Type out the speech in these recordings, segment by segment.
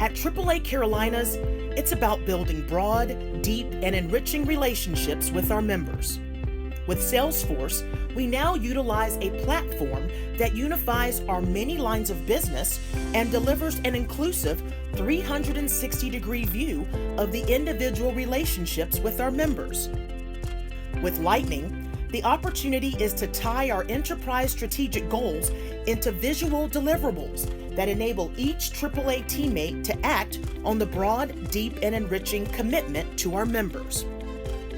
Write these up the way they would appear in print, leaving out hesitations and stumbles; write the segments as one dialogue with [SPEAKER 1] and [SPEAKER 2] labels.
[SPEAKER 1] At AAA Carolinas, it's about building broad, deep, and enriching relationships with our members. With Salesforce, we now utilize a platform that unifies our many lines of business and delivers an inclusive 360-degree view of the individual relationships with our members. With Lightning, the opportunity is to tie our enterprise strategic goals into visual deliverables that enable each AAA teammate to act on the broad, deep, and enriching commitment to our members.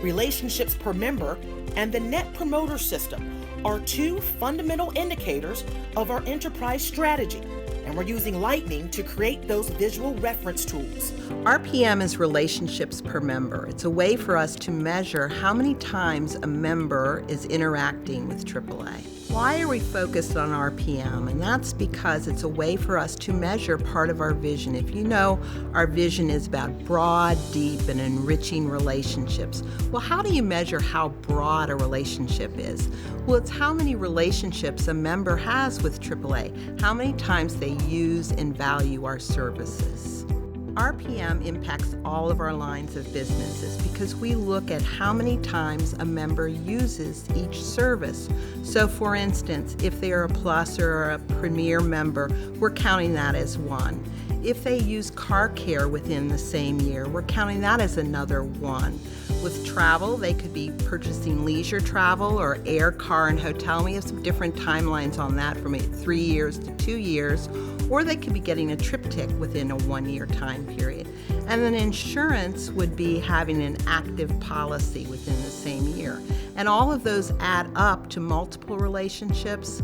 [SPEAKER 1] Relationships per member and the Net Promoter System are two fundamental indicators of our enterprise strategy, and we're using Lightning to create those visual reference tools.
[SPEAKER 2] RPM is relationships per member. It's a way for us to measure how many times a member is interacting with AAA. Why are we focused on RPM? And that's because it's a way for us to measure part of our vision. If you know, our vision is about broad, deep, and enriching relationships. Well, how do you measure how broad a relationship is? Well, it's how many relationships a member has with AAA, how many times they use and value our services. RPM impacts all of our lines of businesses because we look at how many times a member uses each service. So for instance, if they are a Plus or a Premier member, we're counting that as one. If they use car care within the same year, we're counting that as another one. With travel, they could be purchasing leisure travel or air, car, and hotel. We have some different timelines on that from 3 years to 2 years, or they could be getting a triptych within a 1-year time period. And then insurance would be having an active policy within the same year. And all of those add up to multiple relationships.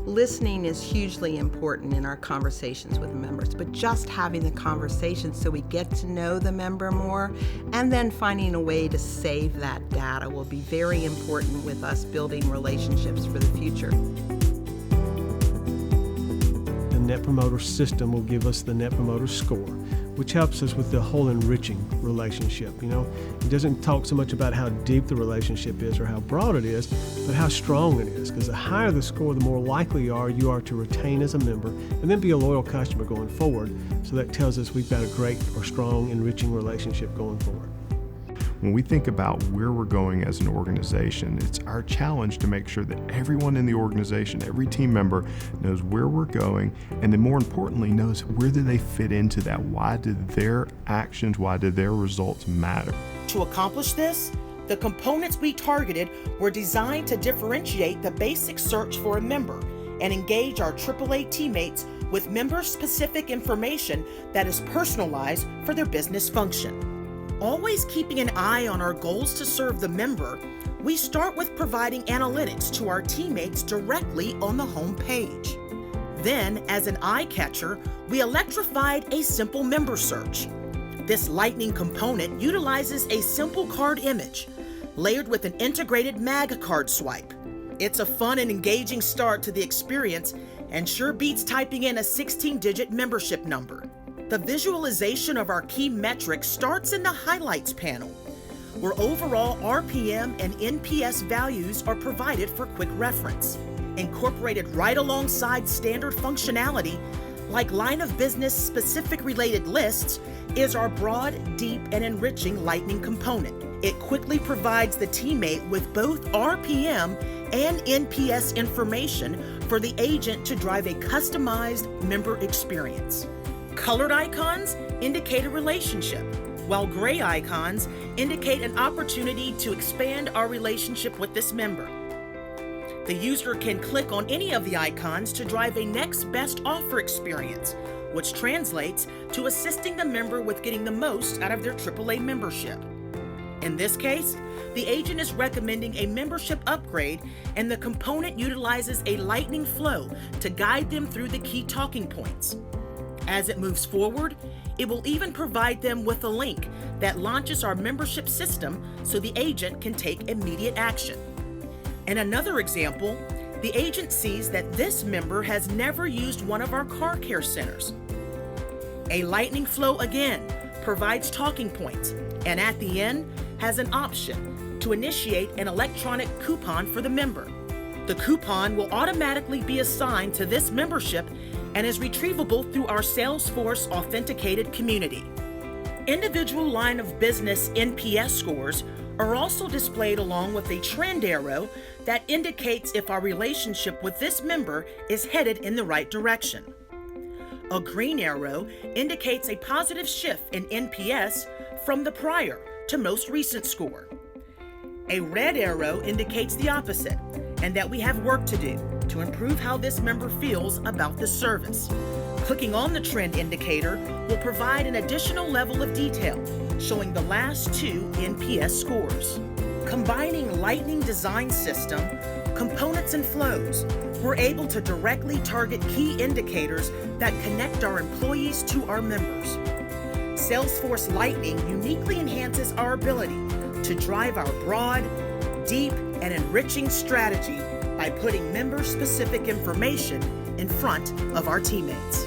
[SPEAKER 2] Listening is hugely important in our conversations with members, but just having the conversation so we get to know the member more and then finding a way to save that data will be very important with us building relationships for the future.
[SPEAKER 3] The Net Promoter System will give us the Net Promoter Score, which helps us with the whole enriching relationship. You know, it doesn't talk so much about how deep the relationship is or how broad it is, but how strong it is, because the higher the score, the more likely you are to retain as a member and then be a loyal customer going forward. So that tells us we've got a great or strong, enriching relationship going forward.
[SPEAKER 4] When we think about where we're going as an organization, it's our challenge to make sure that everyone in the organization, every team member, knows where we're going, and then more importantly, knows where do they fit into that. Why did their actions, why did their results matter?
[SPEAKER 1] To accomplish this, the components we targeted were designed to differentiate the basic search for a member and engage our AAA teammates with member-specific information that is personalized for their business function. Always keeping an eye on our goals to serve the member, we start with providing analytics to our teammates directly on the home page. Then, as an eye catcher, we electrified a simple member search. This Lightning component utilizes a simple card image, layered with an integrated mag card swipe. It's a fun and engaging start to the experience and sure beats typing in a 16-digit membership number. The visualization of our key metrics starts in the Highlights panel, where overall RPM and NPS values are provided for quick reference. Incorporated right alongside standard functionality, like line of business specific related lists, is our broad, deep, and enriching Lightning component. It quickly provides the teammate with both RPM and NPS information for the agent to drive a customized member experience. Colored icons indicate a relationship, while gray icons indicate an opportunity to expand our relationship with this member. The user can click on any of the icons to drive a next best offer experience, which translates to assisting the member with getting the most out of their AAA membership. In this case, the agent is recommending a membership upgrade, and the component utilizes a Lightning flow to guide them through the key talking points. As it moves forward, it will even provide them with a link that launches our membership system so the agent can take immediate action. In another example, the agent sees that this member has never used one of our car care centers. A Lightning flow again provides talking points, and at the end has an option to initiate an electronic coupon for the member. The coupon will automatically be assigned to this membership and is retrievable through our Salesforce authenticated community. Individual line of business NPS scores are also displayed along with a trend arrow that indicates if our relationship with this member is headed in the right direction. A green arrow indicates a positive shift in NPS from the prior to most recent score. A red arrow indicates the opposite, and that we have work to do to improve how this member feels about the service. Clicking on the trend indicator will provide an additional level of detail, showing the last 2 NPS scores. Combining Lightning Design System, components and flows, we're able to directly target key indicators that connect our employees to our members. Salesforce Lightning uniquely enhances our ability to drive our broad, deep, and enriching strategy by putting member-specific information in front of our teammates.